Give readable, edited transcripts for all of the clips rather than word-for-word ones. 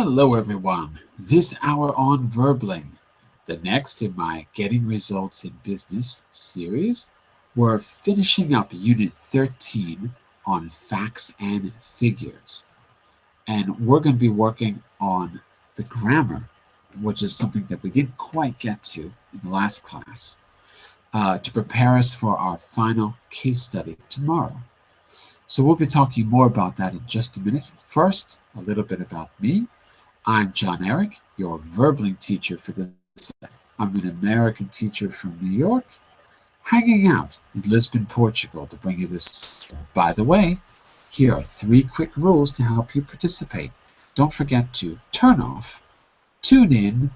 Hello everyone, this hour on Verbling. The next in my Getting Results in Business series, we're finishing up Unit 13 on facts and figures. And we're going to be working on the grammar, which is something that we didn't quite get to in the last class, to prepare us for our final case study tomorrow. So we'll be talking more about that in just a minute. First, a little bit about me. I'm John Eric, your Verbling teacher for this. I'm an American teacher from New York, hanging out in Lisbon, Portugal to bring you this. By the way, here are 3 quick rules to help you participate. Don't forget to turn off, tune in,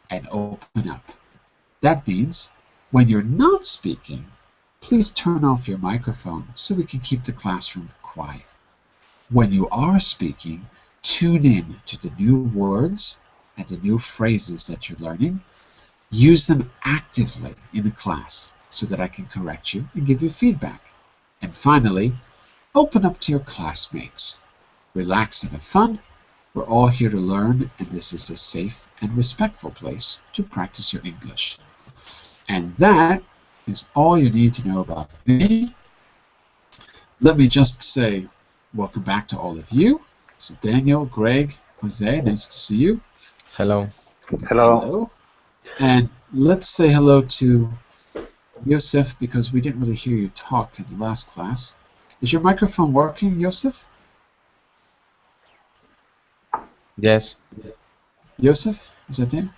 and open up. That means when you're not speaking, please turn off your microphone so we can keep the classroom quiet. When you are speaking, tune in to the new words and the new phrases that you're learning. Use them actively in the class so that I can correct you and give you feedback. And finally, open up to your classmates. Relax and have fun. We're all here to learn, and this is a safe and respectful place to practice your English. And that is all you need to know about me. Let me just say welcome back to all of you. So Daniel, Greg, Jose, nice to see you. Hello. Hello. And let's say hello to Yosef, because we didn't really hear you talk in the last class. Is your microphone working, Yosef? Yes. Yosef, is that there?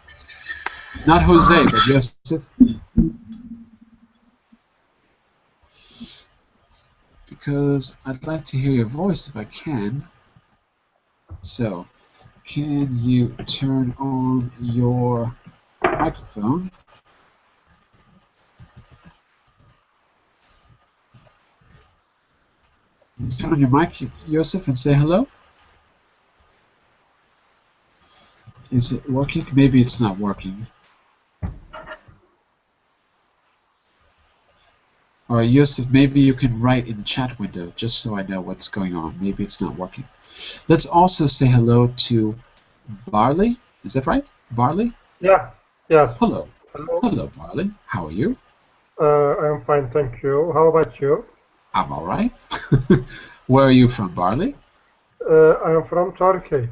Not Jose, but Yosef. Because I'd like to hear your voice if I can. So, can you turn on your microphone? Turn on your mic, Yosef, and say hello. Is it working? Maybe it's not working. Or Yosef, maybe you can write in the chat window just so I know what's going on. Maybe it's not working. Let's also say hello to Barley. Is that right? Barley? Yeah. Yes. Hello. Hello. Hello, Barley. How are you? I'm fine, thank you. How about you? I'm all right. Where are you from, Barley? I'm from Turkey.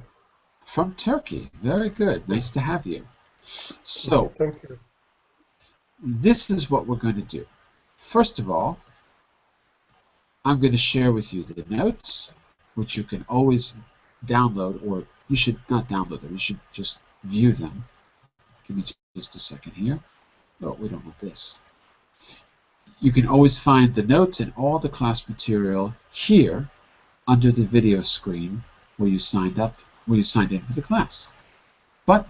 From Turkey. Very good. Nice to have you. So, Thank you. this is what we're going to do. First of all, I'm going to share with you the notes, which you can always download, or you should not download them, you should just view them. Give me just a second here. Oh, we don't want this. You can always find the notes and all the class material here under the video screen where you signed up, where you signed in for the class. But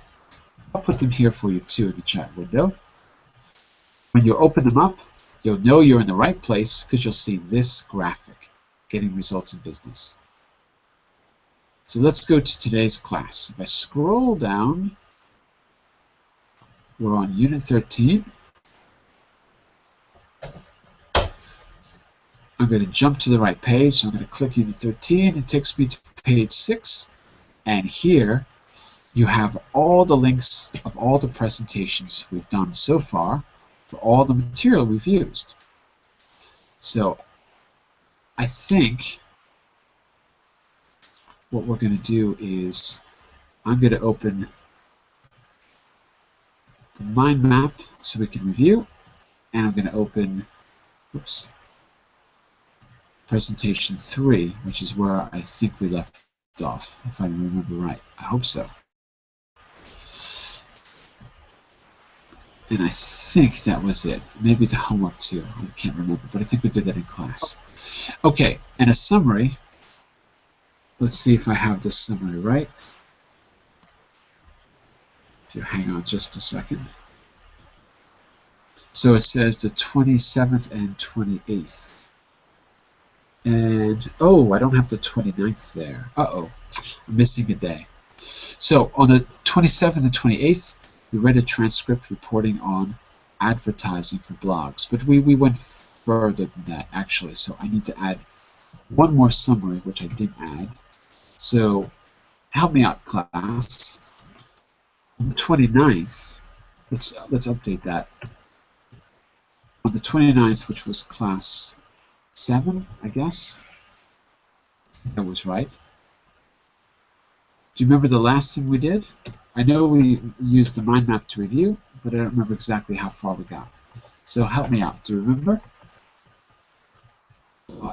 I'll put them here for you too in the chat window. When you open them up, you'll know you're in the right place because you'll see this graphic, Getting Results in Business. So let's go to today's class. If I scroll down, we're on Unit 13. I'm going to jump to the right page, so I'm going to click Unit 13. It takes me to page 6, and here you have all the links of all the presentations we've done so far for all the material we've used. So I think what we're going to do is I'm going to open the mind map so we can review, and I'm going to open presentation 3, which is where I think we left off, if I remember right. I hope so. And I think that was it. Maybe the homework too. I can't remember, but I think we did that in class. Okay, and a summary. Let's see if I have this summary right. If you hang on just a second. So it says the 27th and 28th. And, oh, I don't have the 29th there. Uh-oh, I'm missing a day. So on the 27th and 28th, we read a transcript reporting on advertising for blogs. But we went further than that, actually. So I need to add one more summary, which I didn't add. So help me out, class. On the 29th, let's update that. On the 29th, which was class 7, I guess. That was right. Do you remember the last thing we did? I know we used the mind map to review, but I don't remember exactly how far we got. So help me out. Do you remember? I'll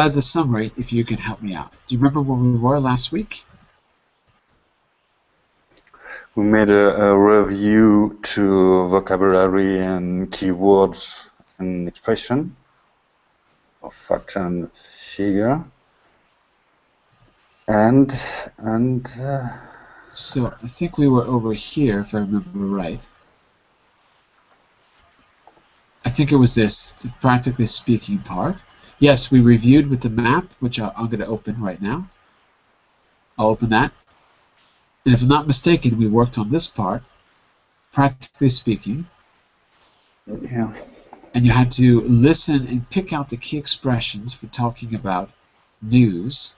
add the summary if you can help me out. Do you remember where we were last week? We made a review to vocabulary and keywords and expression of fact and figure. And so I think we were over here, if I remember right. I think it was this, the practically speaking part. Yes, we reviewed with the map, which I'm going to open right now. I'll open that. And if I'm not mistaken, we worked on this part, practically speaking. yeah. And you had to listen and pick out the key expressions for talking about news,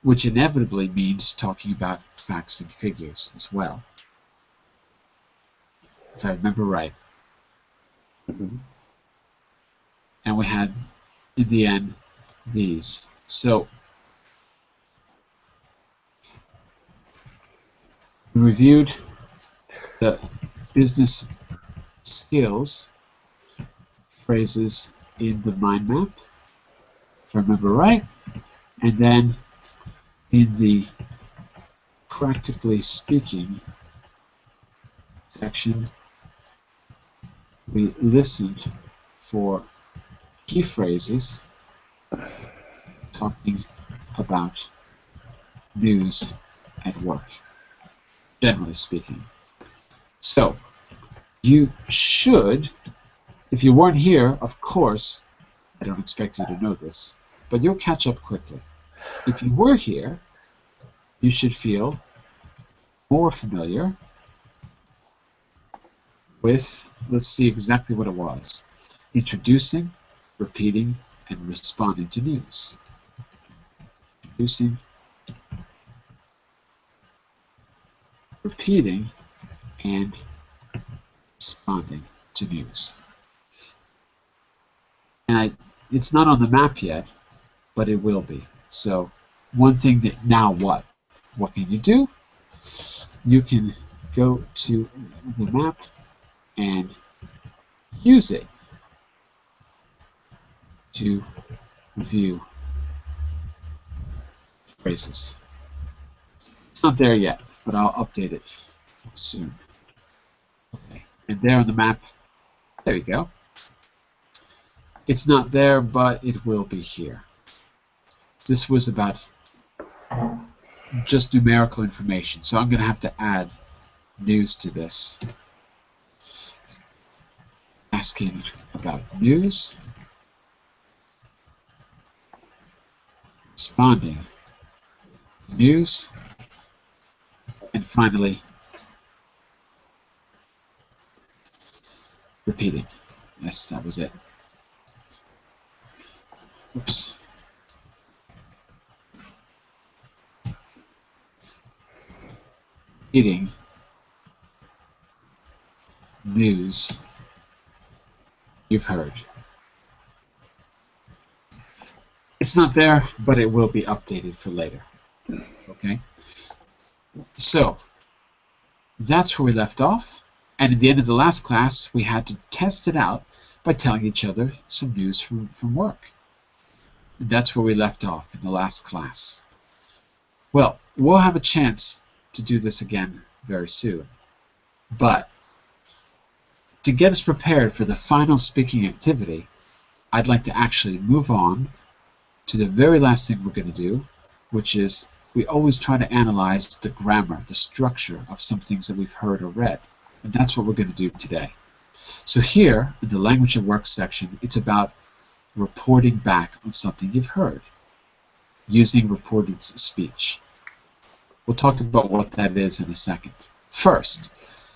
which inevitably means talking about facts and figures as well, if I remember right. Mm-hmm. And we had, in the end, these. So we reviewed the business skills phrases in the mind map, if I remember right, and then in the practically speaking section, we listened for key phrases talking about news at work, generally speaking. So, you should, if you weren't here, of course, I don't expect you to know this, but you'll catch up quickly. If you were here, you should feel more familiar with, let's see exactly what it was, introducing, repeating, and responding to news. Introducing, repeating, and responding to news. And it's not on the map yet, but it will be. So one thing that, now what? What can you do? You can go to the map and use it to review phrases. It's not there yet, but I'll update it soon. Okay, and there on the map, there you go. It's not there, but it will be here. This was about just numerical information, so I'm going to have to add news to this. Asking about news. Responding to news. And finally, repeating. Yes, that was it. Oops. Repeating news you've heard. It's not there, but it will be updated for later. Okay? So, that's where we left off. And at the end of the last class, we had to test it out by telling each other some news from work. And that's where we left off in the last class. Well, we'll have a chance to do this again very soon. But to get us prepared for the final speaking activity, I'd like to actually move on to the very last thing we're going to do, which is we always try to analyze the grammar, the structure of some things that we've heard or read. And that's what we're going to do today. So here, in the language at work section, it's about reporting back on something you've heard, using reported speech. We'll talk about what that is in a second. First,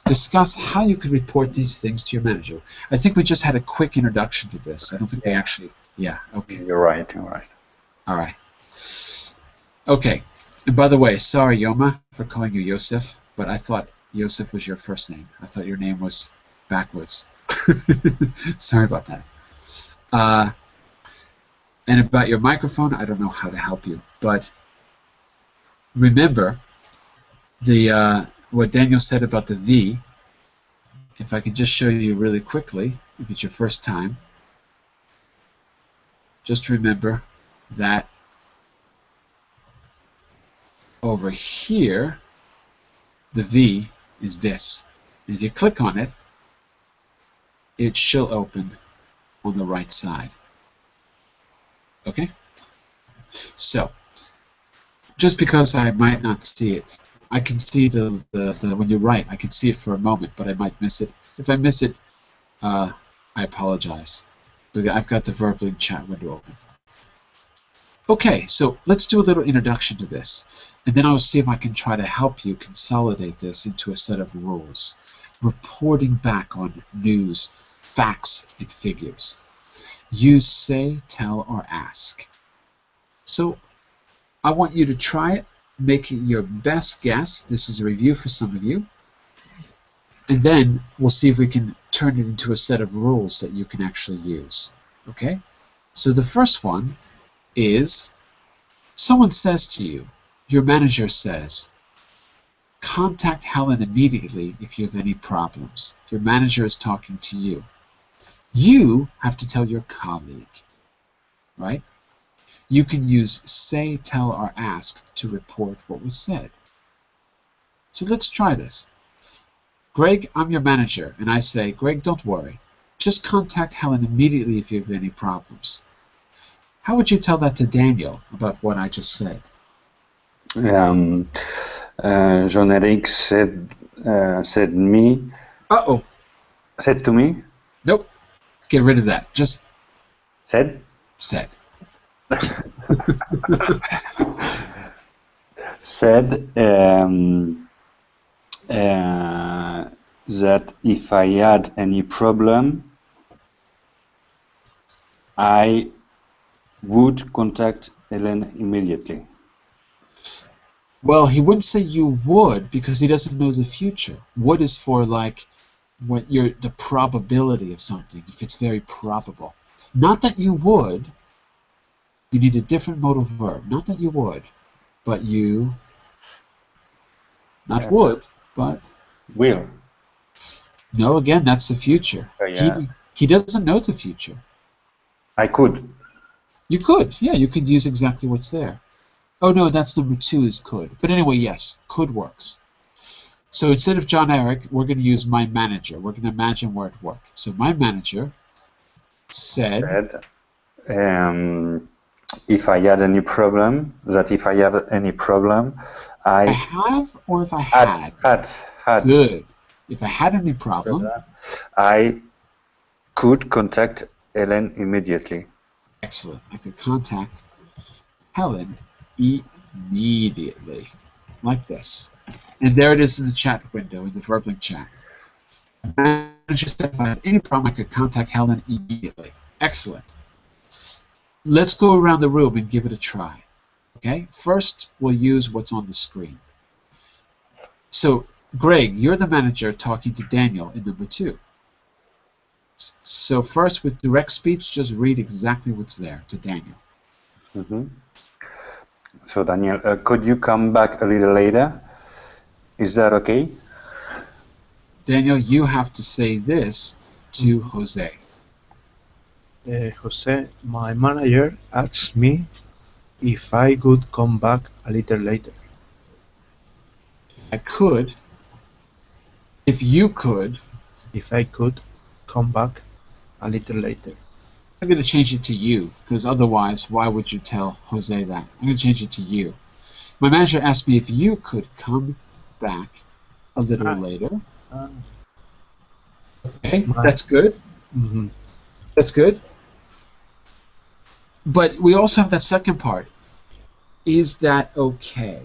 discuss how you could report these things to your manager. I think we just had a quick introduction to this. I don't think we actually... Yeah, okay. You're right, you're right. All right. Okay, And by the way, sorry, Yoma, for calling you Yosef, but I thought Yosef was your first name. I thought your name was backwards. Sorry about that. And about your microphone, I don't know how to help you, but remember what Daniel said about the V. If I could just show you really quickly, if it's your first time, just remember that over here, the V is this. And if you click on it, it shall open on the right side. Okay? So, just because I might not see it, I can see the when you write, I can see it for a moment, but I might miss it. If I miss it, I apologize. But I've got the Verbling chat window open. Okay, so let's do a little introduction to this, and then I'll see if I can try to help you consolidate this into a set of rules, reporting back on news, facts, and figures. Use say, tell, or ask. So I want you to try it, make it your best guess. This is a review for some of you. And then we'll see if we can turn it into a set of rules that you can actually use. Okay? So the first one is, someone says to you, your manager says, contact Helen immediately if you have any problems. Your manager is talking to you. You have to tell your colleague, right? You can use say, tell, or ask to report what was said. So let's try this. Greg, I'm your manager, and I say, Greg, don't worry. Just contact Helen immediately if you have any problems. How would you tell that to Daniel about what I just said? Jean-Eric said me. Uh-oh. Said to me. Nope. Get rid of that. Just Said. said. Said that if I had any problem, I would contact Helen immediately. Well, he wouldn't say you would because he doesn't know the future. Would is for like the probability of something, if it's very probable. Not that you would. You need a different modal verb. Not that you would, but you. Not would, but Will. no. Again, that's the future. Yeah. He doesn't know the future. I could. You could, yeah. You could use exactly what's there. Oh no, that's number 2 is could. But anyway, yes, could works. So instead of John Eric, we're going to use my manager. We're going to imagine where it worked. So my manager said, if I had any problem, I have or if I had? Had. Good. If I had any problem, I could contact Helen immediately. Excellent. I could contact Helen immediately, like this. And there it is in the chat window, in the Verbling chat. Just if I had any problem, I could contact Helen immediately. Excellent. Let's go around the room and give it a try. Okay? First, we'll use what's on the screen. So, Greg, you're the manager talking to Daniel in number 2. So first, with direct speech, just read exactly what's there to Daniel. Mm-hmm. So, Daniel, could you come back a little later? Is that okay? Daniel, you have to say this to Jose. Jose, my manager asked me if I could come back a little later. I could. If you could. If I could come back a little later. I'm going to change it to you, because otherwise, why would you tell Jose that? I'm going to change it to you. My manager asked me if you could come back a little later. Okay, that's good. Mm-hmm. That's good. But we also have that second part. Is that okay?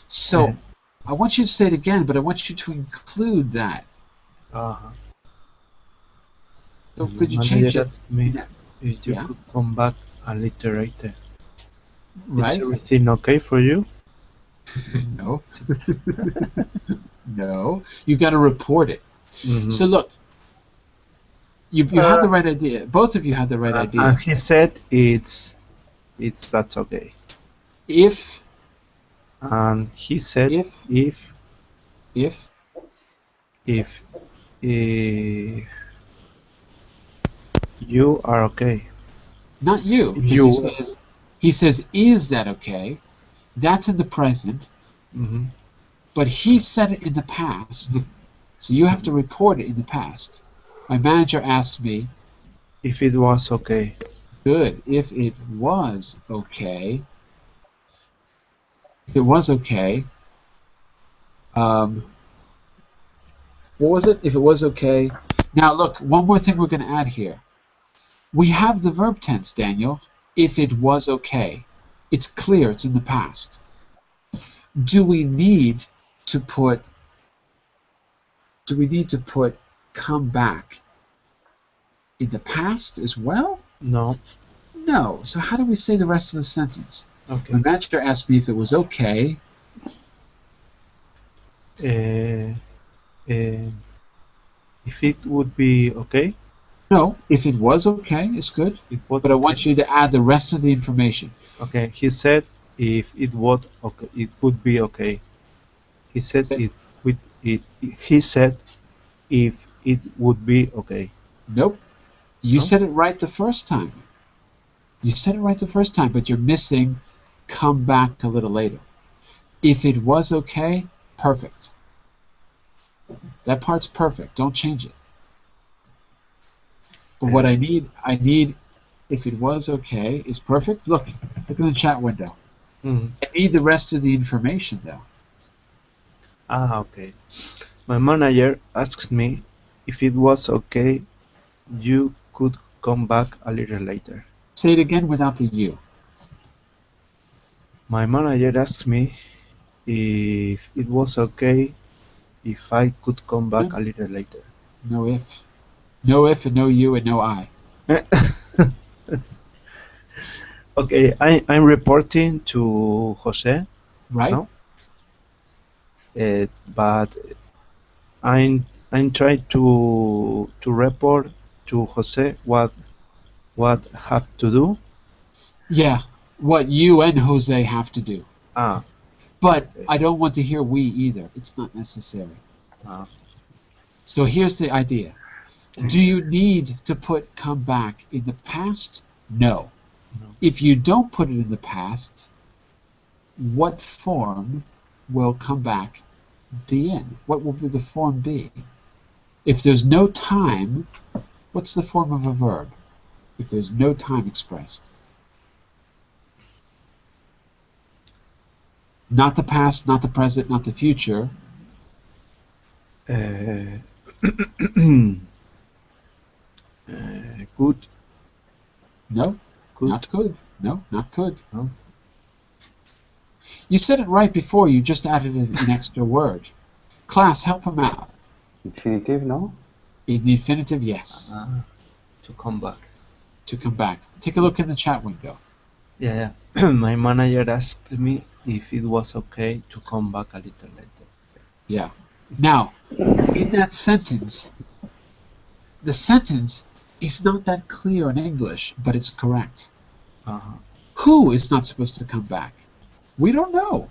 So, I want you to say it again, but I want you to include that. So could you change it? Me if you could come back a little later. Right? Is everything okay for you? No. No. You got to report it. Mhm. So look, you had the right idea. Both of you had the right idea. And he said that's okay. If And he said if if if you are okay. not you, because You. he says, is that okay? That's in the present, Mhm. but he said it in the past, so you have to report it in the past. My manager asked me, If it was okay. good, if it was okay, what was it? If it was okay. Now look, one more thing we're going to add here. We have the verb tense, Daniel. If it was okay. It's clear, it's in the past. Do we need to put come back in the past as well? No. No. So how do we say the rest of the sentence? Okay. My manager asked me if it was okay. If it would be okay. No, if it was okay, it's good. But I want you to add the rest of the information. Okay. He said if it would okay, it would be okay. He said it would it. He said if it would be okay. Nope. You No? said it right the first time. You said it right the first time, but you're missing come back a little later. If it was okay, perfect. That part's perfect. Don't change it. But what I need, if it was okay, is perfect. Look in the chat window. Mhm. I need the rest of the information, though. Okay. My manager asked me if it was okay, you could come back a little later. Say it again without the you. My manager asked me if it was okay if I could come back a little later. No if. No if and no you and no I. Okay, I'm reporting to Jose. Right? No? But I'm trying to report to Jose what have to do. Yeah. What you and Jose have to do. Ah. But I don't want to hear we either. It's not necessary. So here's the idea. Do you need to put come back in the past? No. If you don't put it in the past, what form will come back be in? What will the form be? If there's no time, what's the form of a verb? If there's no time expressed. Not the past, not the present, not the future. Good. No, Good. not good. No, not good. No. You said it right before, you just added an extra word. Class, help him out. Infinitive, no? In the infinitive, yes. To come back. To come back. Take a look in the chat window. Yeah. My manager asked me if it was okay to come back a little later. Yeah. Now, in that sentence, the sentence is not that clear in English, but it's correct. Who is not supposed to come back? We don't know.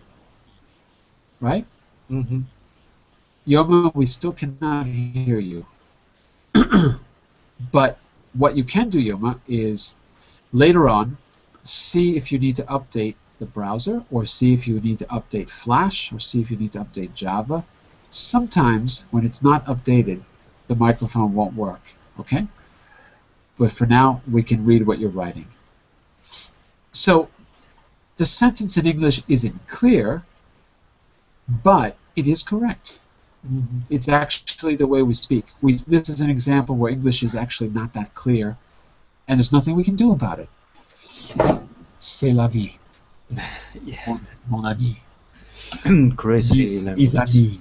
Right? Mm-hmm. Yoma, we still cannot hear you. But what you can do, Yoma, is later on see if you need to update the browser, or see if you need to update Flash, or see if you need to update Java. Sometimes when it's not updated, the microphone won't work. Okay? But for now, we can read what you're writing. So the sentence in English isn't clear, but it is correct. Mm-hmm. It's actually the way we speak. This is an example where English is actually not that clear, and there's nothing we can do about it. C'est la vie. Yeah. Mon ami. Crazy language.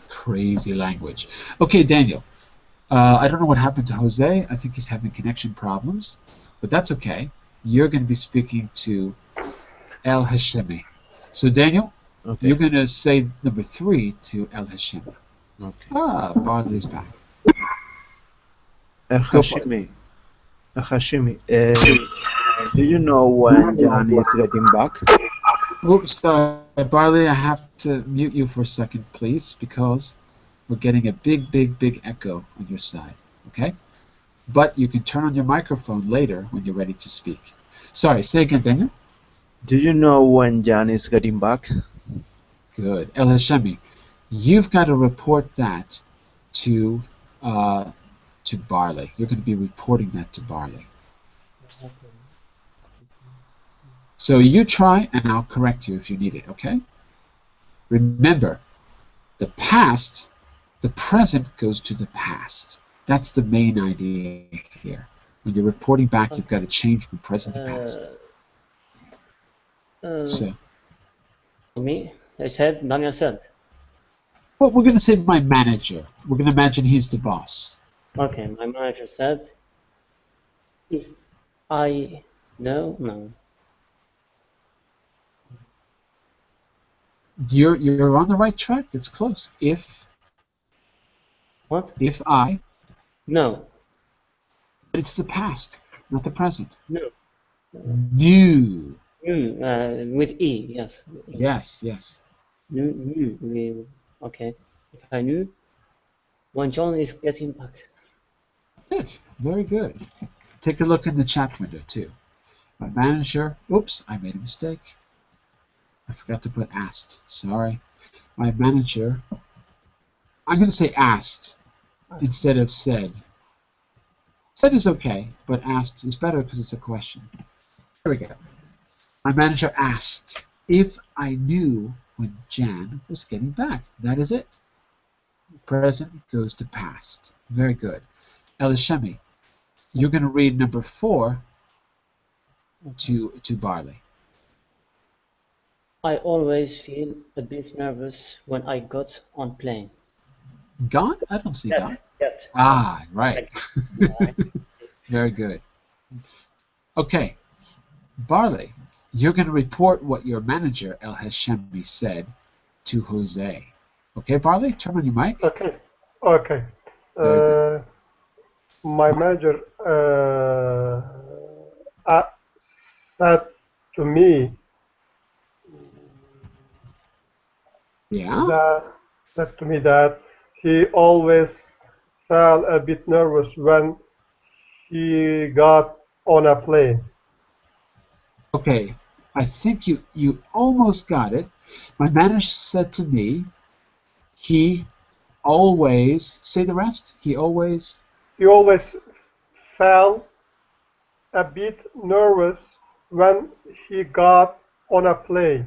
Crazy language. Okay, Daniel. I don't know what happened to Jose. I think he's having connection problems, but that's okay. You're going to be speaking to El Hashemi. So Daniel, Okay. you're going to say number 3 to El Hashemi. Okay. Ah, Barley's back. Hashimi. Hashimi. Do you know when Jan is getting back? Oops, sorry, Barley, I have to mute you for a second, please, because we're getting a big echo on your side, okay? But you can turn on your microphone later when you're ready to speak. Sorry, say again, Daniel. Do you know when Jan is getting back? Good. El Hashemi, you've got to report that to Barley. You're going to be reporting that to Barley. So you try, and I'll correct you if you need it, okay? Remember, the past, the present goes to the past. That's the main idea here. When you're reporting back, you've got to change from present to past. So, Me, Daniel said. well, we're going to say my manager. We're going to imagine he's the boss. Okay, my manager said, if I know, no. You're on the right track. It's close. What? If I, No. but it's the past, not the present. No. Knew. With E, yes. Yes. Knew. Okay. If I knew when John is getting back. Good. Very good. Take a look in the chat window, too. My manager, oops, I made a mistake. I forgot to put asked. Sorry. My manager, I'm going to say asked instead of said. Said is okay, but asked is better because it's a question. Here we go. My manager asked if I knew when Jan was getting back. That is it. Present goes to past. Very good. El Hashemi, you're going to read number 4 to Barley. I always feel a bit nervous when I got on plane. Gone? I don't see gone. Yet. Ah, right. Very good. Okay. Barley, you're going to report what your manager, El Hashemi, said to Jose. Okay, Barley? Turn on your mic. Okay. Very good. My manager said to me Yeah? that he always felt a bit nervous when he got on a plane. Okay. I think you almost got it. My manager said to me, he always, say the rest, he always felt a bit nervous when he got on a plane.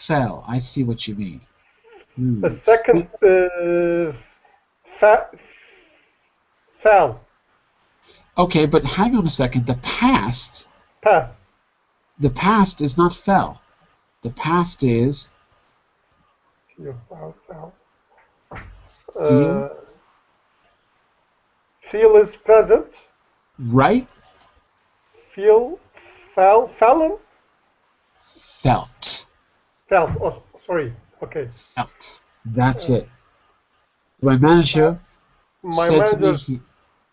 fell. I see what you mean. The second fell. Okay, but hang on a second. The past is not fell. The past is feel is present. right. Felt. Oh, sorry. Okay. Felt. That's it. My manager said to me,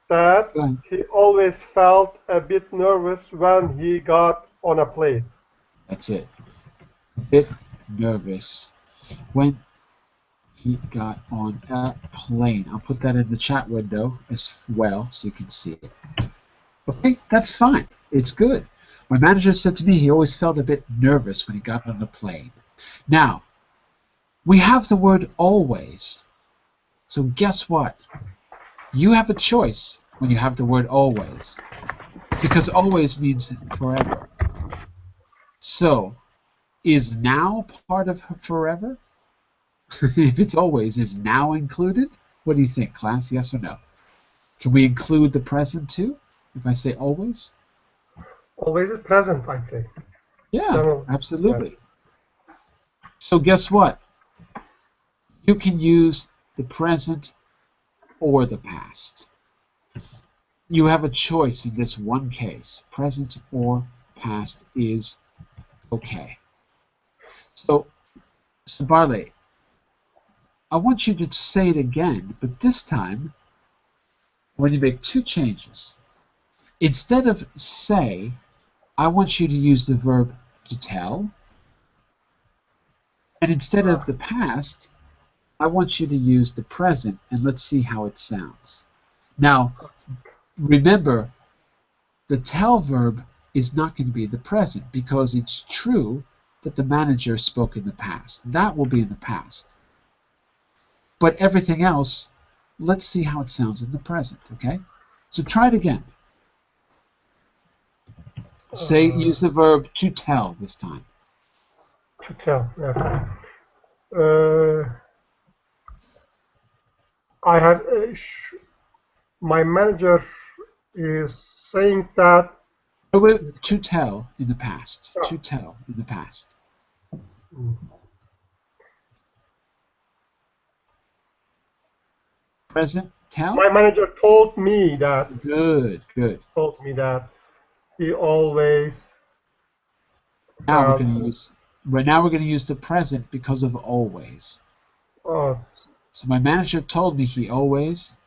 that he always felt a bit nervous when he got on a plane. That's it. A bit nervous when he got on a plane. I'll put that in the chat window as well so you can see it. Okay, that's fine. It's good. My manager said to me he always felt a bit nervous when he got on a plane. Now, we have the word always. So guess what? You have a choice when you have the word always. Because always means forever. So, is now part of forever? If it's always, is now included? What do you think, class? Yes or no? Can we include the present too? If I say always? Always is present, I think. Yeah, absolutely. So guess what? You can use the present or the past. you have a choice in this one case. Present or past is okay. So Barley, I want you to say it again, but this time, when you make two changes, instead of say, I want you to use the verb to tell, and instead of the past, I want you to use the present, and let's see how it sounds. Now, remember, the tell verb is not going to be the present because it's true that the manager spoke in the past. That will be in the past. But everything else, let's see how it sounds in the present, okay? So try it again. Say, use the verb to tell this time. To tell, yeah. I have my manager is saying that To tell in the past. To tell in the past. Present, tell. My manager told me that. Good, good. Told me that he always. Now we're going to use. Right now we're going to use the present because of always. So my manager told me he always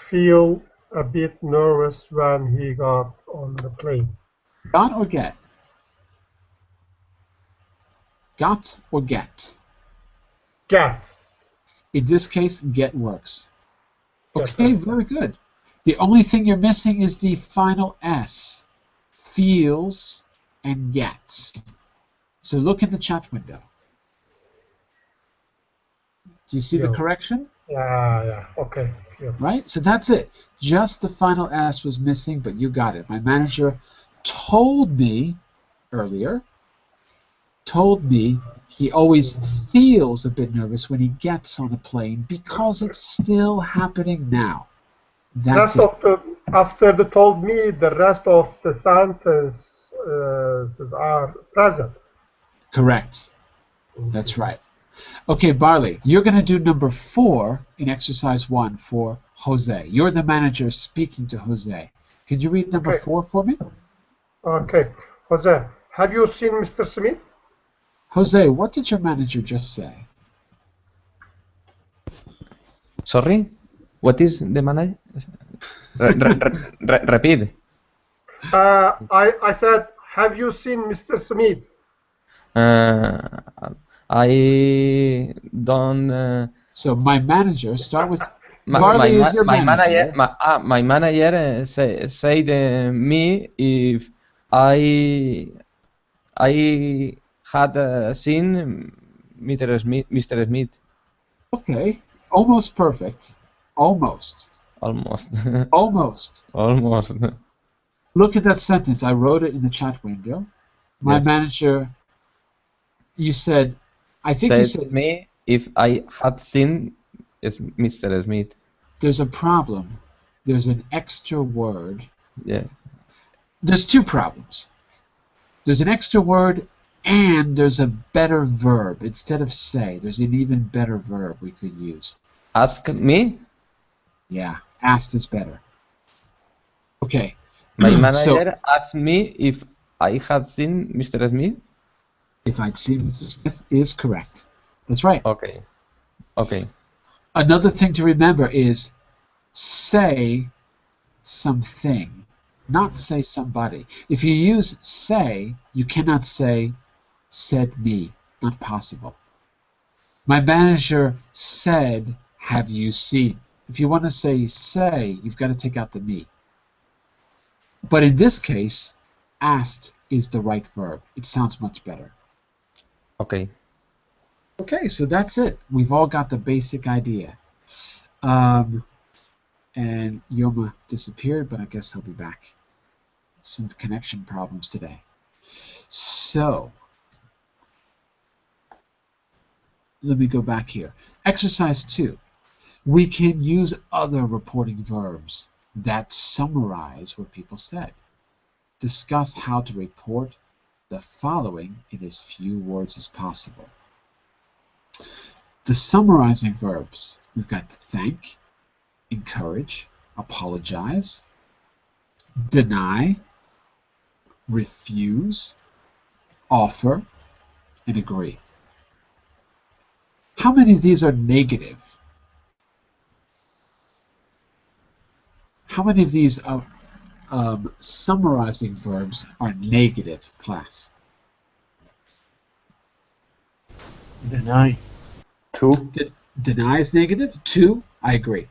feel a bit nervous when he got on the plane. Got or get? Got or get? Get. In this case, get works. Okay, very good. The only thing you're missing is the final S. Feels and gets. So look in the chat window. Do you see the correction? Yeah, okay. Yeah. Right? So that's it. Just the final S was missing, but you got it. My manager told me earlier, he always feels a bit nervous when he gets on a plane because it's still happening now. That's it. After the told me, the rest of the sentence are present. Correct. That's right. Okay, Barley, you're going to do number 4 in exercise 1 for Jose. You're the manager speaking to Jose. Could you read number 4 for me? Okay. Jose, have you seen Mr. Smith? Jose, what did your manager just say? Sorry? What is the manager? Repeat. I said, have you seen Mr. Smith? I don't. So my manager, start with My manager said me if I had seen Mr. Smith. Okay, almost perfect. Almost. Almost. Look at that sentence. I wrote it in the chat window. My manager, you said, I think you said me if I had seen Mr. Smith. There's a problem. There's an extra word. Yeah. There's two problems. There's an extra word and there's a better verb. Instead of say, there's an even better verb we could use. Ask me? Yeah, asked is better. Okay. My manager asked me if I had seen Mr. Smith? If I'd seen Mr. Smith is correct. That's right. Okay. Another thing to remember is say something, not say somebody. If you use say, you cannot say said me. Not possible. My manager said, have you seen? If you want to say, you've got to take out the me. But in this case, asked is the right verb. It sounds much better. Okay. Okay, so that's it. We've all got the basic idea. And Yoma disappeared, but I guess he'll be back. Some connection problems today. So, let me go back here. Exercise 2. We can use other reporting verbs that summarize what people said. Discuss how to report the following in as few words as possible. The summarizing verbs, we've got thank, encourage, apologize, deny, refuse, offer, and agree. How many of these are negative? How many of these summarizing verbs are negative, class? Deny. 2. Deny is negative. 2, I agree.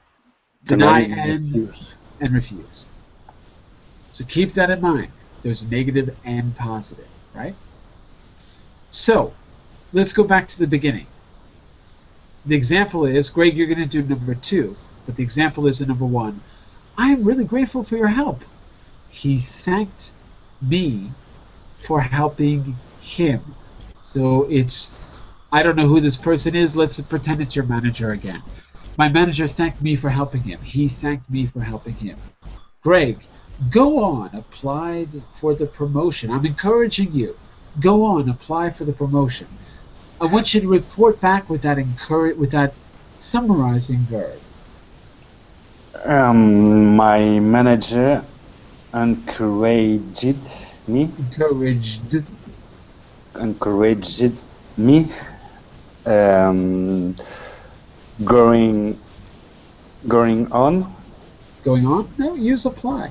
Deny and refuse. So keep that in mind. There's negative and positive, right? So let's go back to the beginning. The example is, Greg, you're going to do number 2, but the example is in number 1. I am really grateful for your help. He thanked me for helping him. So it's, I don't know who this person is. Let's pretend it's your manager again. My manager thanked me for helping him. He thanked me for helping him. Greg, go on, apply for the promotion. I'm encouraging you. Go on, apply for the promotion. I want you to report back with that summarizing verb. My manager encouraged me. Encouraged me. Going on. Going on? No, use apply.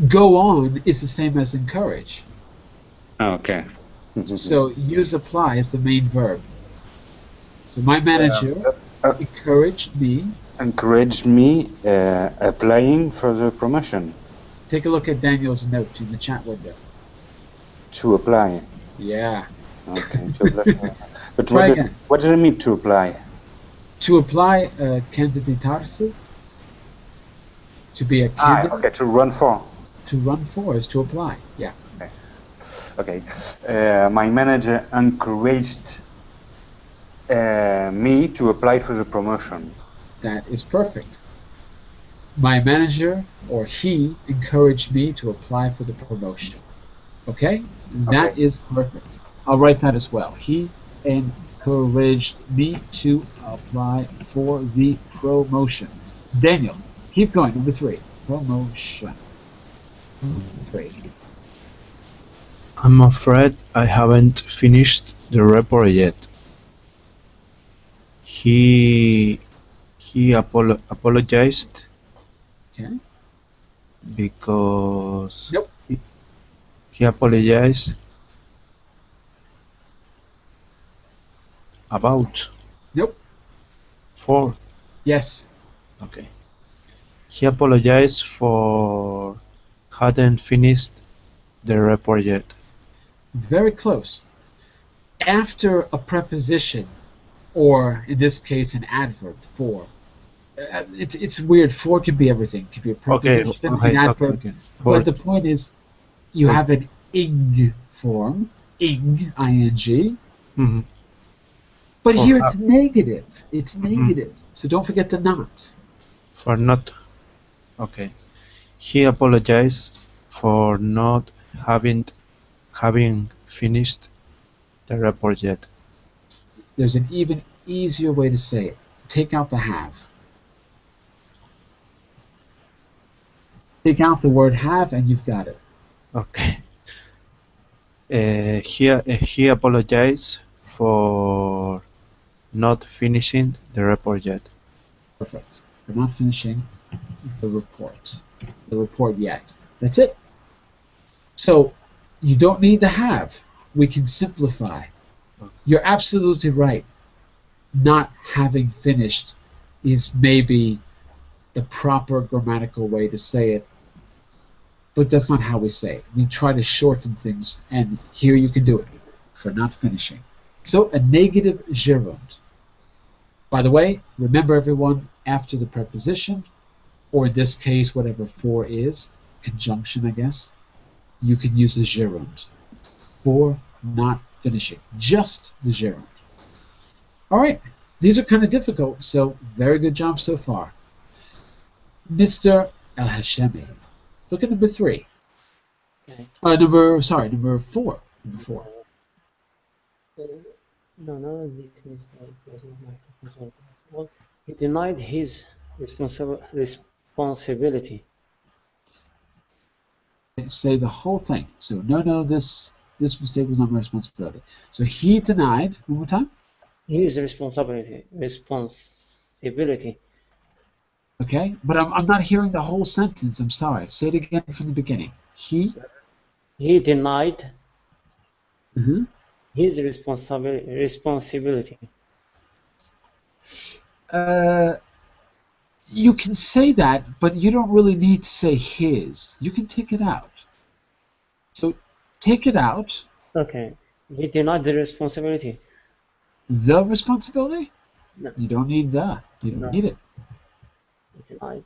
Go on is the same as encourage. Okay. So use apply as the main verb. So my manager encouraged me. Encouraged me applying for the promotion. Take a look at Daniel's note in the chat window. To apply. Yeah. Okay. To apply. But Try again. What does it mean to apply? To apply, candidatarse. To be a candidate. Okay. To run for. To run for is to apply. Yeah. Okay. My manager encouraged me to apply for the promotion. That is perfect. My manager, or he, encouraged me to apply for the promotion. Okay? That is perfect. I'll write that as well. He encouraged me to apply for the promotion. Daniel, keep going. Number 3. Promotion. 3. I'm afraid I haven't finished the report yet. He apologized Okay. because Nope. he apologized about Nope. for Yes. okay. He apologized for hadn't finished the report yet. Very close. After a preposition, or in this case an adverb, for. It's weird. For can be everything. It can be a preposition, an adverb. Okay. But the point is, you have an ing form, ing, ing. Mhm. But For here it's negative. It's negative. So don't forget the not. For not. Okay. He apologized for not having finished the report yet. There's an even easier way to say it. Take out the have. Take out the word have and you've got it. Okay. He apologized for not finishing the report yet. Perfect. For not finishing the report yet. That's it. So you don't need to have. We can simplify. You're absolutely right. Not having finished is maybe the proper grammatical way to say it, but that's not how we say it. We try to shorten things, and here you can do it for not finishing. So a negative gerund. By the way, remember everyone, after the preposition, or in this case, whatever for is, conjunction, I guess, you can use a gerund for not finishing, just the gerund. All right, these are kind of difficult, so very good job so far. Mr. El-Hashemi, look at number 3. Okay. Number 4. Number 4. No, this mistake was not my responsibility. Well, he denied his responsibility. Say the whole thing. So no, this mistake was not my responsibility. So he denied. One more time. His responsibility. Okay, but I'm not hearing the whole sentence. I'm sorry. Say it again from the beginning. He denied Mhm. his responsibility. You can say that, but you don't really need to say his. You can take it out. So take it out. Okay. He denied the responsibility. The responsibility? No. You don't need the. You don't No. need it. He denied.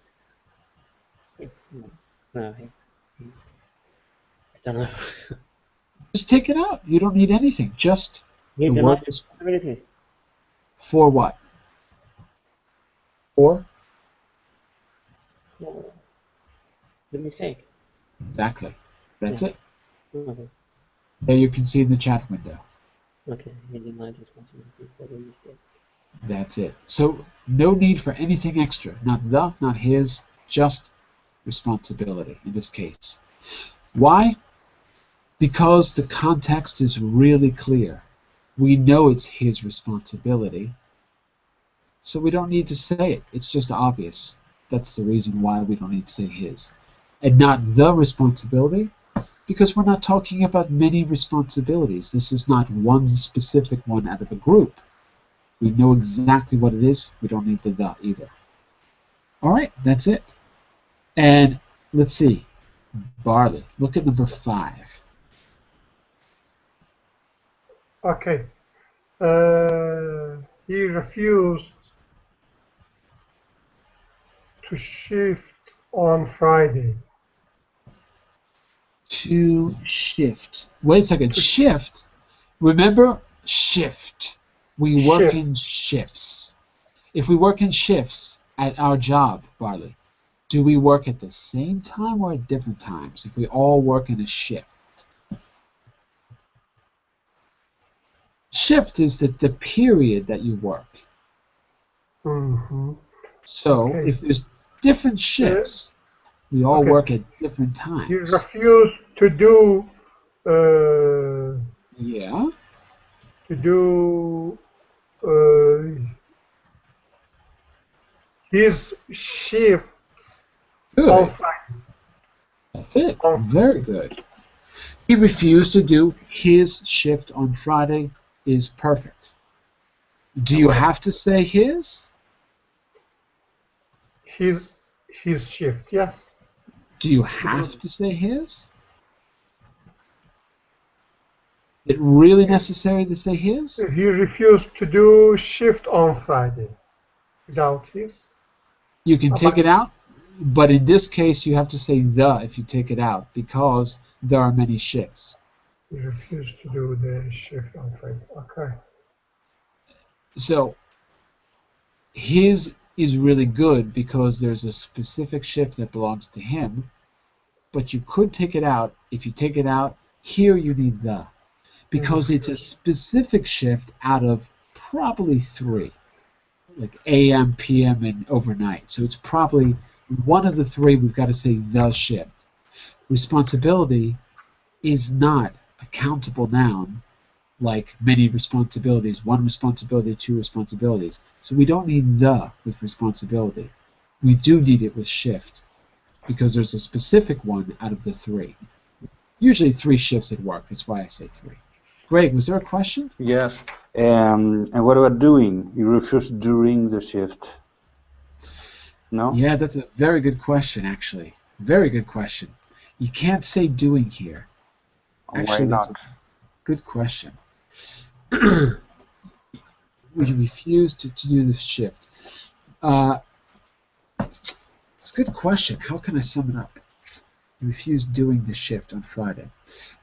It's no. I don't know. Just take it out. You don't need anything. Just He the denied word the responsibility. for what? For? The mistake. Exactly. That's Yeah. it. Okay. There you can see in the chat window. Okay. He denied responsibility for the mistake. That's it. So no need for anything extra. Not the, not his, just responsibility in this case. Why? Because the context is really clear. We know it's his responsibility, so we don't need to say it. It's just obvious. That's the reason why we don't need to say his. And not the responsibility, because we're not talking about many responsibilities. This is not one specific one out of a group. We know exactly what it is. We don't need the either. All right, that's it. And let's see. Barley, look at number 5. Okay. He refused to shift on Friday. To shift. Wait a second. Shift. Remember, shift. We work Shift. in shifts. If we work in shifts at our job, Barley, do we work at the same time or at different times? If we all work in a shift. Shift is the period that you work. Mm-hmm. So Okay. if there's different shifts, we all Okay. work at different He times. refused to do Yeah. his shift Good. on Friday. That's it. Oh. Very good. He refused to do his shift on Friday is perfect. Do you have to say his? His shift, yes. Do you have to say his? Is it really necessary to say his? He refused to do shift on Friday without his. You can take it out, but in this case you have to say the if you take it out because there are many shifts. He refused to do the shift on Friday. Okay. So his is really good because there's a specific shift that belongs to him, but you could take it out. If you take it out, here you need the, because it's a specific shift out of probably 3, like AM, PM, and overnight. So it's probably one of the 3 we've got to say the shift. Responsibility is not a countable noun like many responsibilities, 1 responsibility, 2 responsibilities. So we don't need the with responsibility. We do need it with shift because there's a specific one out of the 3. Usually 3 shifts at work, that's why I say 3. Greg, was there a question? Yes. And what about doing? You refuse during the shift. No? Yeah, that's a very good question, actually. Very good question. You can't say doing here. Actually, Why that's not? a good question. We refuse to do the shift. It's a good question. How can I sum it up? You refuse doing the shift on Friday.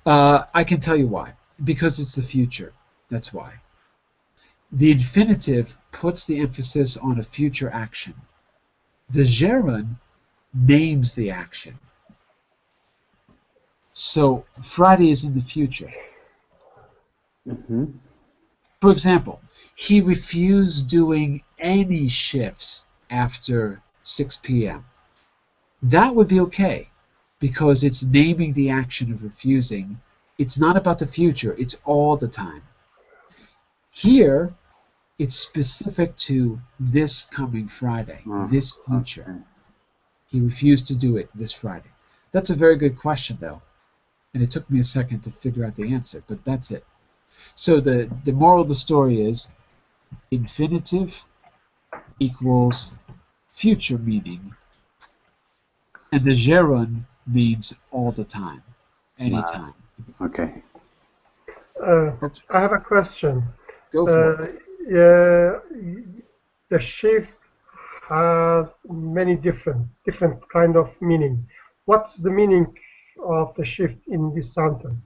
I can tell you why. Because it's the future. That's why. The infinitive puts the emphasis on a future action. The gerund names the action. So Friday is in the future. Mm-hmm. For example, he refused doing any shifts after 6 p.m. That would be okay, because it's naming the action of refusing. It's not about the future, it's all the time. Here, it's specific to this coming Friday, this future. Okay. He refused to do it this Friday. That's a very good question, though. And it took me a second to figure out the answer, but that's it. So the moral of the story is infinitive equals future meaning, and the gerund means all the time, anytime. Okay. I have a question. Go for it. The shift has many different kind of meaning. What's the meaning of the shift in this sentence?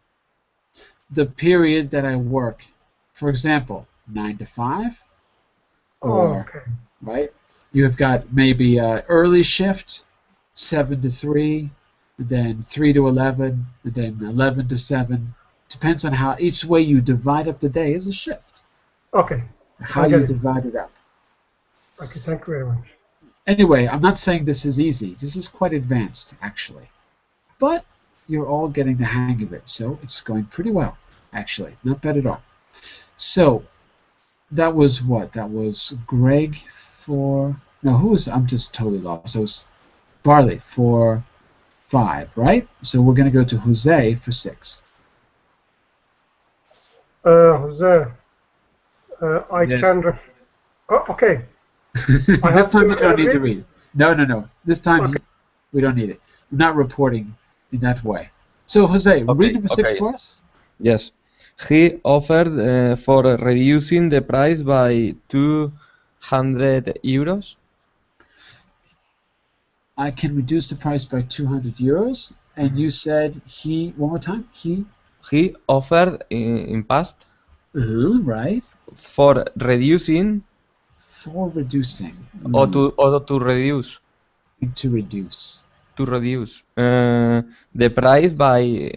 The period that I work, for example, 9 to 5, or Okay. right? You have got maybe early shift, 7 to 3, then 3 to 11, and then 11 to 7. Depends on how each way you divide up the day is a shift. Okay. How I get you it. divide it up. Okay. Thank you very much. Anyway, I'm not saying this is easy. This is quite advanced, actually. But you're all getting the hang of it, so it's going pretty well, actually. Not bad at all. So, that was what? That was Greg for... No, who was... I'm just totally lost. So it was Barley for 5, right? So we're going to go to Jose for 6. Jose, I Yes. can. Okay. This have time to you don't need to read? read it. No. This time Okay. we don't need it. We're not reporting in that way. So, Jose, read number 6 okay. for us. Yes. He offered for reducing the price by 200 euros. I can reduce the price by 200 euros. And you said he, one more time, he, He offered in past right, for reducing for reducing, or to reduce to reduce. the price by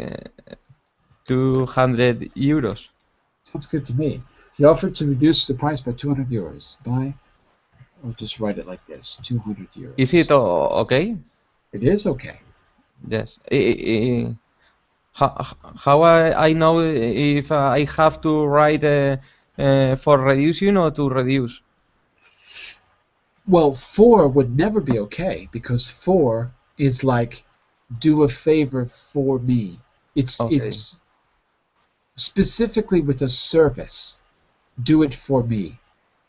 200 euros. Sounds good to me. He offered to reduce the price by 200 euros by, I'll just write it like this, 200 euros. Is it okay? It is okay. Yes. How I know if I have to write for reducing or to reduce? Well, for would never be okay, because for is like, do a favor for me. It's specifically with a service. Do it for me.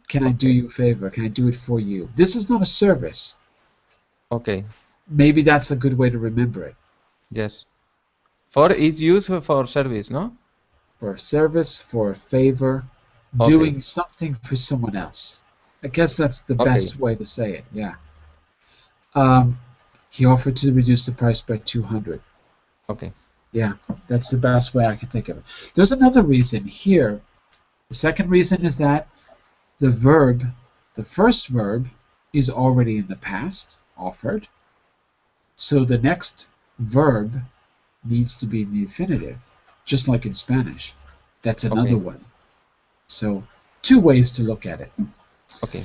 Can I do you a favor? Can I do it for you? This is not a service. Okay. Maybe that's a good way to remember it. Yes. For it's used for service, no? For a service, for a favor, Okay. doing something for someone else. I guess that's the best way to say it, yeah. He offered to reduce the price by 200. Okay. Yeah, that's the best way I can think of it. There's another reason here. The second reason is that the verb, the first verb, is already in the past, offered. So the next verb needs to be in the infinitive, just like in Spanish. That's another one. So 2 ways to look at it. Okay.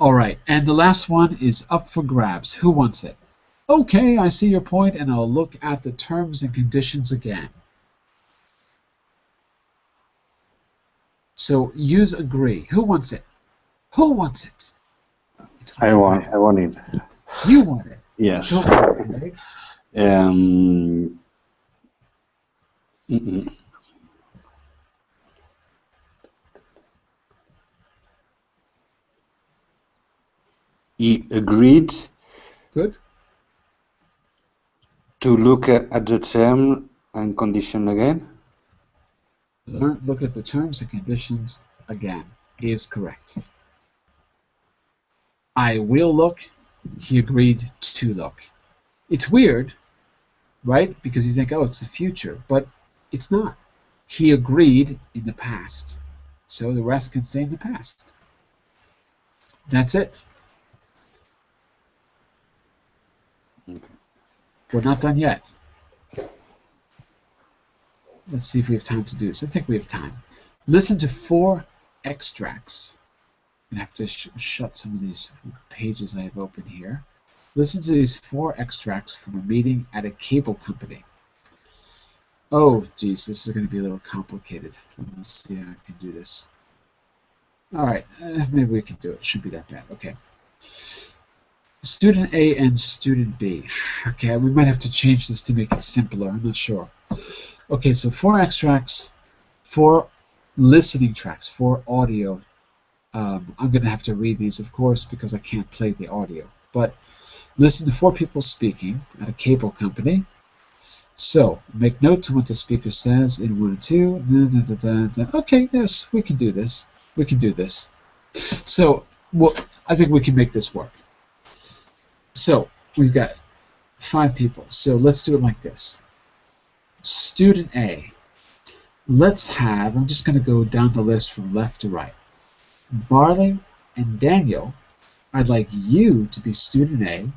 All right, and the last one is up for grabs. Who wants it? Okay, I see your point, and I'll look at the terms and conditions again. So use agree. Who wants it? Who wants it? It's up I for want grabs. it. You want it. Yes. Go for it, Greg. He agreed Good. to look at the term and condition again. Look at the terms and conditions again. He is correct. I will look. He agreed to look. It's weird, right? Because you think, oh, it's the future, but it's not. He agreed in the past, so the rest can stay in the past. That's it. We're not done yet. Let's see if we have time to do this. I think we have time. Listen to 4 extracts. I'm going to have to shut some of these pages I have open here. Listen to these 4 extracts from a meeting at a cable company. Oh, geez, this is going to be a little complicated. Let's see how I can do this. All right, maybe we can do it. It shouldn't be that bad. Okay. Student A and Student B. Okay, we might have to change this to make it simpler. I'm not sure. Okay, so 4 extracts, 4 listening tracks, 4 audio. I'm going to have to read these, of course, because I can't play the audio. But listen to 4 people speaking at a cable company. So, make note to what the speaker says in 1 and 2. Okay, yes, we can do this. We can do this. So, well, I think we can make this work. So, we've got 5 people. So, let's do it like this. Student A. Let's have, I'm just going to go down the list from left to right. Barley and Daniel, I'd like you to be Student A.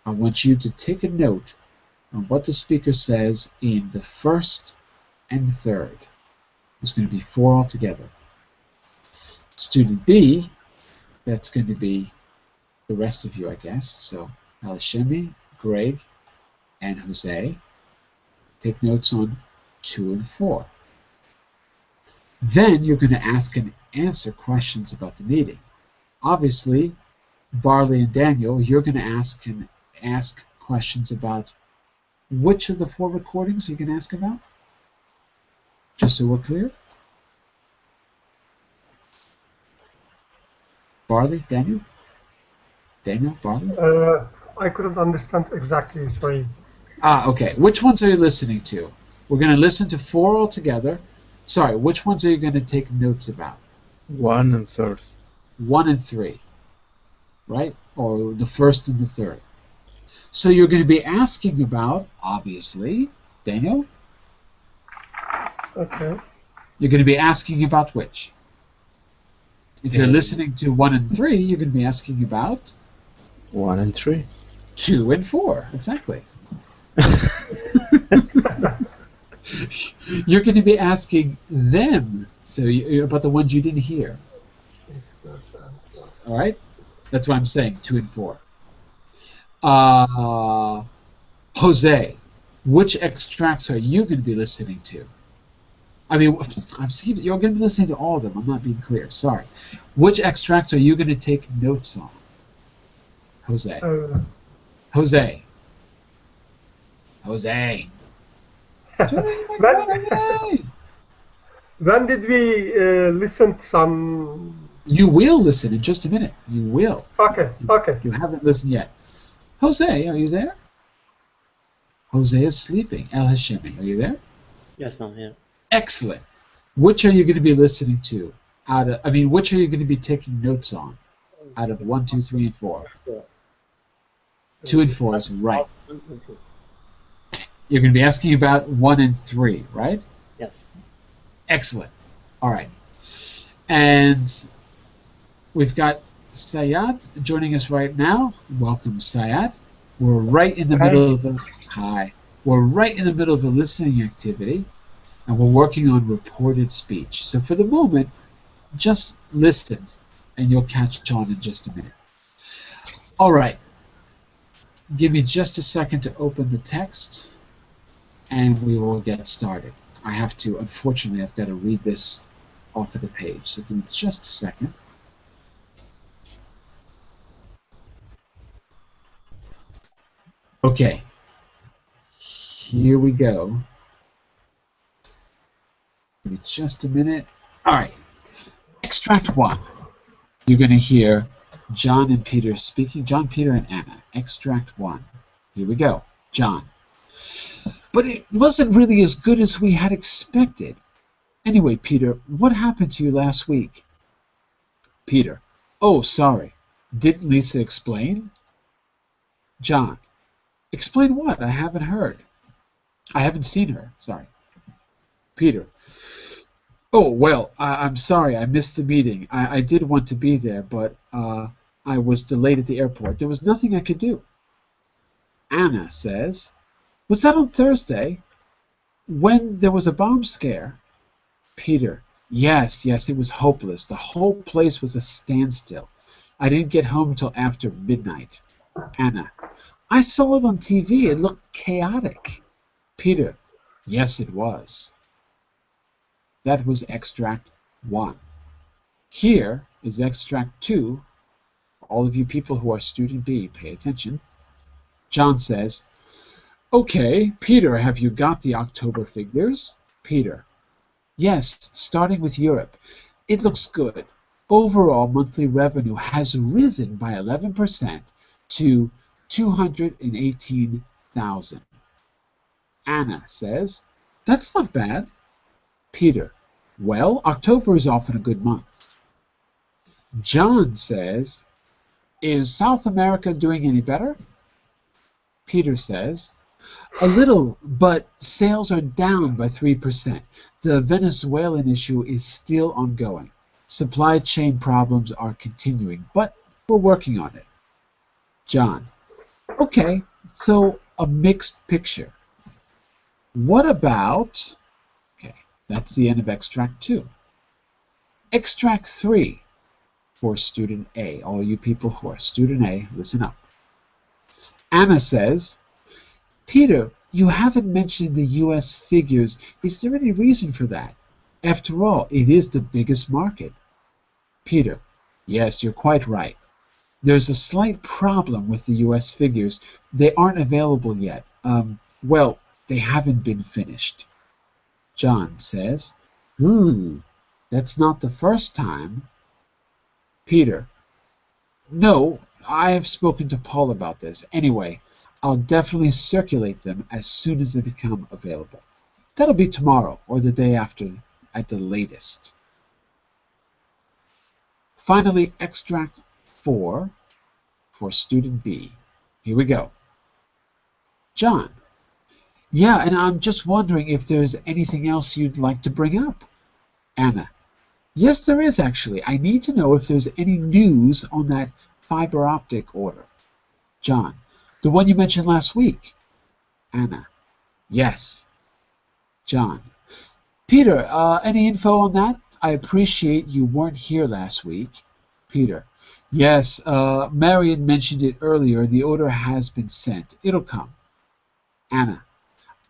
I want you to take a note on what the speaker says in the first and third. There's going to be 4 altogether. Student B, that's going to be the rest of you, I guess. So Alishemi, Greg, and Jose. Take notes on 2 and 4. Then you're going to ask and answer questions about the meeting. Obviously, Barley and Daniel, you're going to ask questions about which of the 4 recordings you can ask about? Just so we're clear. Barley, Daniel? Daniel, Barley? I couldn't understand exactly, sorry. Okay. Which ones are you listening to? We're going to listen to 4 altogether. Sorry, which ones are you going to take notes about? 1 and 3. 1 and 3, right? Or the first and the third. So you're going to be asking about, obviously, Daniel? Okay. You're going to be asking about which? If you're listening to 1 and 3, you're going to be asking about 1 and 3. 2 and 4, exactly. You're going to be asking them, so about the ones you didn't hear. All right? That's what I'm saying, 2 and 4. Jose, which extracts are you going to be listening to? I mean, you're going to be listening to all of them. I'm not being clear. Sorry. Which extracts are you going to take notes on? Jose. Jose. Jose. When did we listen to some... You will listen in just a minute. You will. Okay, okay. You haven't listened yet. Jose, are you there? Jose is sleeping. El Hashemi, are you there? Yes, I'm here. Excellent. Which are you going to be listening to? Which are you going to be taking notes on? Out of 1, 2, 3, and 4. 2 and 4 is right. You're going to be asking about 1 and 3, right? Yes. Excellent. All right. And we've got Sayat joining us right now. Welcome, Sayat. We're right in the middle of the We're right in the middle of the listening activity, and we're working on reported speech. So for the moment, just listen, and you'll catch on in just a minute. All right. Give me just a second to open the text, and we will get started. Unfortunately, I've got to read this off of the page. So give me just a second. Okay. Here we go. Give me just a minute. All right. Extract 1. You're going to hear John and Peter speaking. John, Peter, and Anna. Extract 1. Here we go. John. But it wasn't really as good as we had expected. Anyway, Peter, what happened to you last week? Peter. Oh, sorry. Didn't Lisa explain? John. Explain what? I haven't heard. I haven't seen her. Sorry. Peter. Oh, well, I'm sorry. I missed the meeting. I did want to be there, but I was delayed at the airport. There was nothing I could do. Anna says, was that on Thursday when there was a bomb scare? Peter. Yes, it was hopeless. The whole place was a standstill. I didn't get home till after midnight. Anna, I saw it on TV. It looked chaotic. Peter, yes, it was. That was extract 1. Here is extract 2. All of you people who are student B, pay attention. John says, okay, Peter, have you got the October figures? Peter, yes, starting with Europe. It looks good. Overall monthly revenue has risen by 11% to 218,000. Anna says, that's not bad. Peter, well, October is often a good month. John says, is South America doing any better? Peter says, a little, but sales are down by 3%. The Venezuelan issue is still ongoing. Supply chain problems are continuing, but we're working on it. John, okay, so a mixed picture. What about, okay, that's the end of extract 2. Extract 3 for student A. All you people who are student A, listen up. Anna says, Peter, you haven't mentioned the U.S. figures. Is there any reason for that? After all, it is the biggest market. Peter, yes, you're quite right. There's a slight problem with the U.S. figures. They aren't available yet. Well, they haven't been finished. John says, that's not the first time. Peter, no, I have spoken to Paul about this. Anyway, I'll definitely circulate them as soon as they become available. That'll be tomorrow or the day after at the latest. Finally, extract 4 for student B. Here we go. John, yeah, and I'm just wondering if there's anything else you'd like to bring up. Anna, yes, there is actually. I need to know if there's any news on that fiber optic order. John, the one you mentioned last week. Anna, yes. John, Peter, any info on that? I appreciate you weren't here last week. Peter, yes, Marion mentioned it earlier. The order has been sent. It'll come. Anna,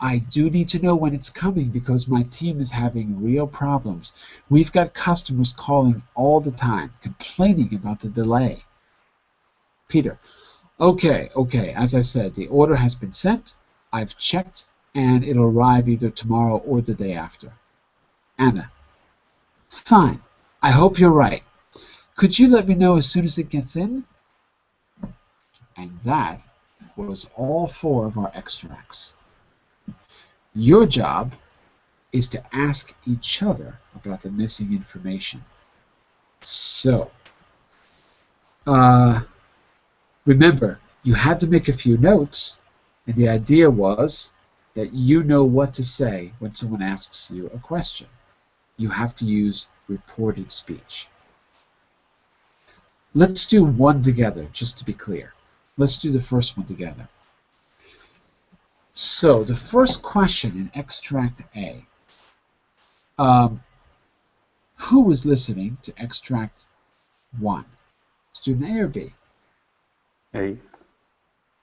I do need to know when it's coming because my team is having real problems. We've got customers calling all the time, complaining about the delay. Peter, okay, as I said, the order has been sent. I've checked, and it'll arrive either tomorrow or the day after. Anna, fine. I hope you're right. Could you let me know as soon as it gets in? And that was all 4 of our extracts. Your job is to ask each other about the missing information. So, remember, you had to make a few notes, and the idea was that you know what to say when someone asks you a question. You have to use reported speech. Let's do one together, just to be clear. Let's do the first one together. So, the first question in extract A. Who was listening to extract 1? Student A or B? A.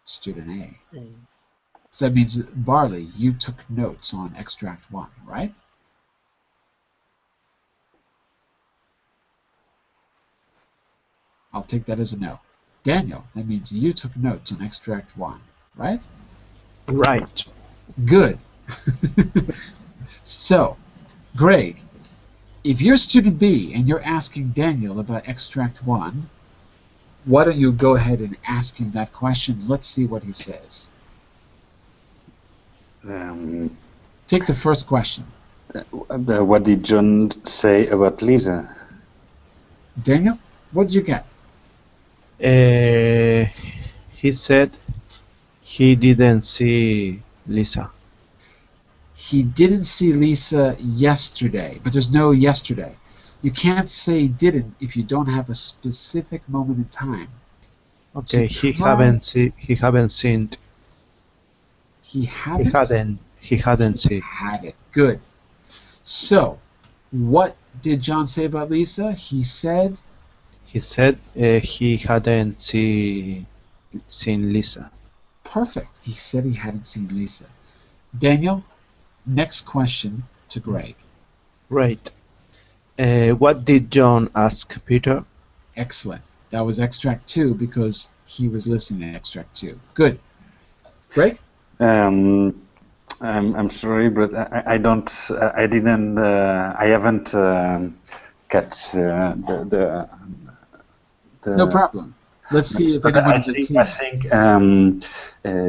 Student A. So that means, Barley, you took notes on extract 1, right? I'll take that as a no. Daniel, that means you took notes on extract 1, right? Right. Good. So, Greg, if you're student B and you're asking Daniel about extract 1, why don't you go ahead and ask him that question? Let's see what he says. Take the first question. What did John say about Lisa? Daniel, what did you get? He said he didn't see Lisa. He didn't see Lisa yesterday, but there's no yesterday. You can't say didn't if you don't have a specific moment in time. Okay, So he hadn't seen. He hadn't He hadn't seen. had it. Good. So, what did John say about Lisa? He said, He said he hadn't seen Lisa. perfect. He said he hadn't seen Lisa. Daniel, next question to Greg. Right. What did John ask Peter? Excellent. That was extract 2 because he was listening to extract 2. Good. Greg? I'm sorry, but I haven't catch the No problem. Let's see if But anyone I in the think, team. I think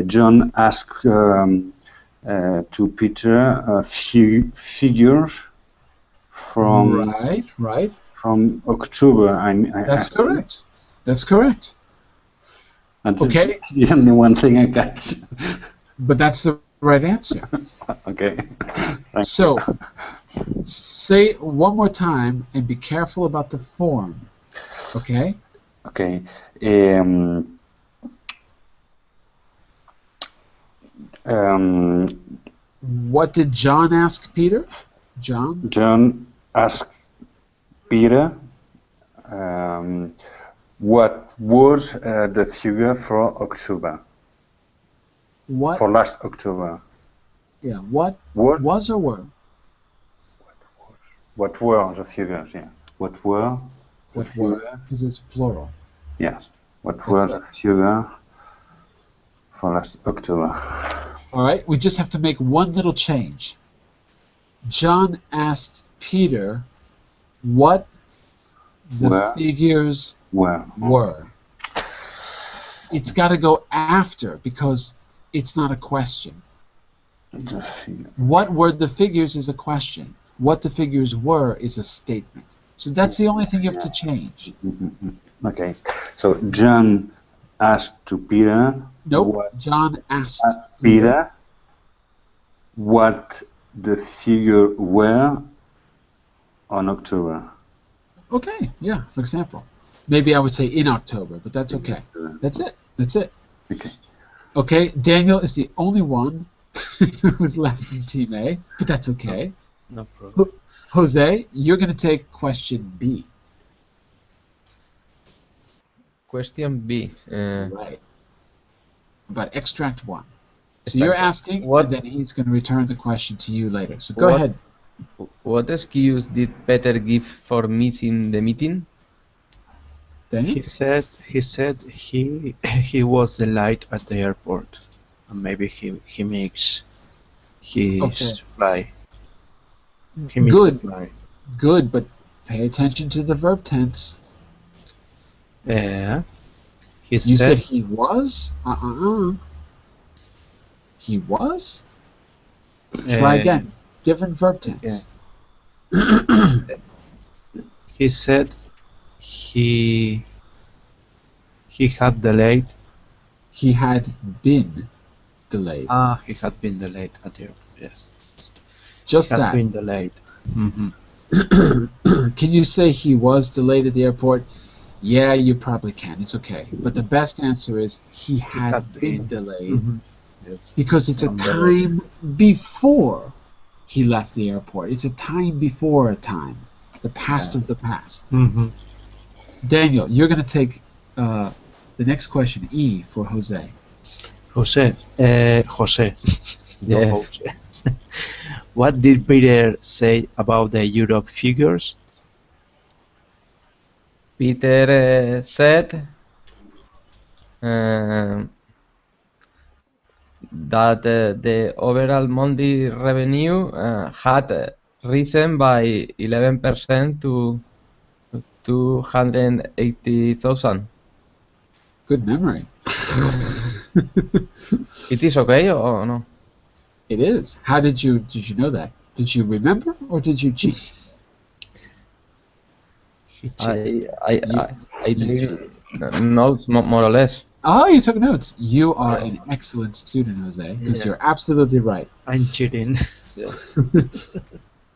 John asked to Peter a few figures from Right. October. That's correct. That's correct. That's Okay. the only one thing I got. But that's the right answer. Okay. So, say one more time and be careful about the form. Okay? Okay. What did John ask Peter? John? John asked Peter what was the figure for October, What? for last October. Yeah, what What was or were? What were the figures? Yeah. What were? What were? Because it's plural. Yes. What were the figure for last October? All right, we just have to make one little change. John asked Peter what the Were. figures Were. were. It's got to go after because it's not a question. The figure. What were the figures is a question. What the figures were is a statement. So that's the only thing you have to change. Okay. So John asked to Peter. Nope. What John asked Peter what the figure were on October. Okay, yeah, for example. Maybe I would say in October, but that's okay. That's it. That's it. Okay. Okay, Daniel is the only one who's left in Team A, but that's okay. No problem. Jose, you're going to take question B. Question B. Right. About extract 1. So Extract you're one. asking, What- and then he's going to return the question to you later. So go What- ahead. What excuse did Peter give for missing the meeting? Daniel? He said he was delayed at the airport, and maybe he makes his Okay. fly. He missed Good. the fly. Good, but pay attention to the verb tense. He You said said he was? He was? Try again. Different verb tense. he said he had delayed. He had been delayed. He had been delayed at the airport. Yes, Just had that. been delayed. Can you say he was delayed at the airport? Yeah, you probably can. It's okay. But the best answer is he had had been been. delayed Yes. because it's a time before he left the airport. It's a time before a time. The past of the past. Daniel, you're going to take the next question, E, for Jose. Jose. Jose. No, Yes. Jose. What did Peter say about the Europe figures? Peter said that the overall monthly revenue had risen by 11% to 280,000. Good memory. It is okay or no? It is. How did you know that? Did you remember or did you cheat? He cheated. I take notes more or less. Oh, you took notes. You are an excellent student, Jose, because Yeah. you're absolutely right. I'm cheating.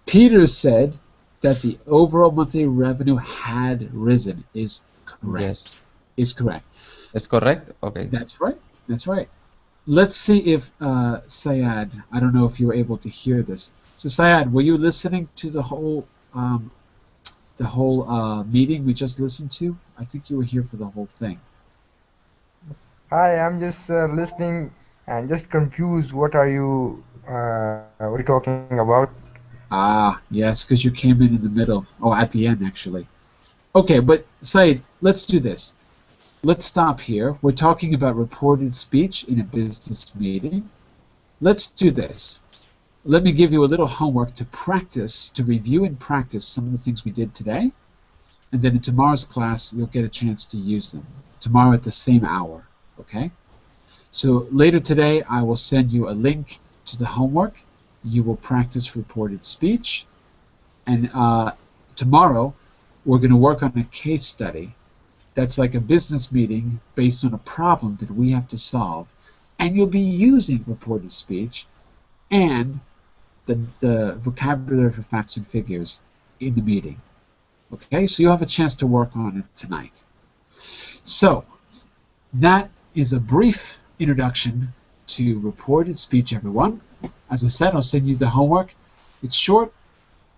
Peter said that the overall monthly revenue had risen. Is correct. Yes. Is correct. That's correct? Okay. That's right. That's right. Let's see if Syed, I don't know if you were able to hear this. So Syed, were you listening to the whole the whole meeting we just listened to? I think you were here for the whole thing. Hi, I'm just listening and just confused. What are you talking about? Ah, yes, because you came in the middle. Oh, at the end, actually. Okay, but Said, let's do this. Let's stop here. We're talking about reported speech in a business meeting. Let's do this. Let me give you a little homework to practice, to review and practice some of the things we did today. And then in tomorrow's class, you'll get a chance to use them. Tomorrow at the same hour, okay? So later today, I will send you a link to the homework. You will practice reported speech. And tomorrow, we're going to work on a case study that's like a business meeting based on a problem that we have to solve. And you'll be using reported speech and the vocabulary for facts and figures in the meeting. Okay, so you'll have a chance to work on it tonight. So, that is a brief introduction to reported speech, everyone. As I said, I'll send you the homework. It's short.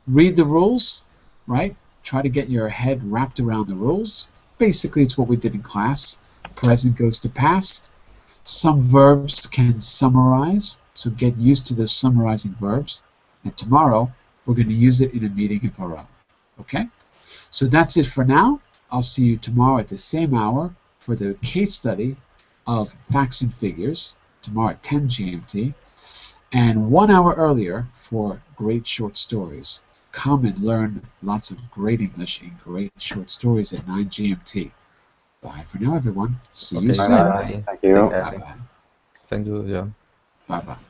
Read the rules, right? Try to get your head wrapped around the rules. Basically, it's what we did in class. Present goes to past. Some verbs can summarize, so get used to those summarizing verbs. And tomorrow, we're going to use it in a meeting of our own. Okay? So that's it for now. I'll see you tomorrow at the same hour for the case study of facts and figures, tomorrow at 10 GMT, and 1 hour earlier for great short stories. Come and learn lots of great English and great short stories at 9 GMT. Bye for now, everyone. See you soon. Bye. Thank you. Take care. Bye-bye. Thank you, John. Bye-bye.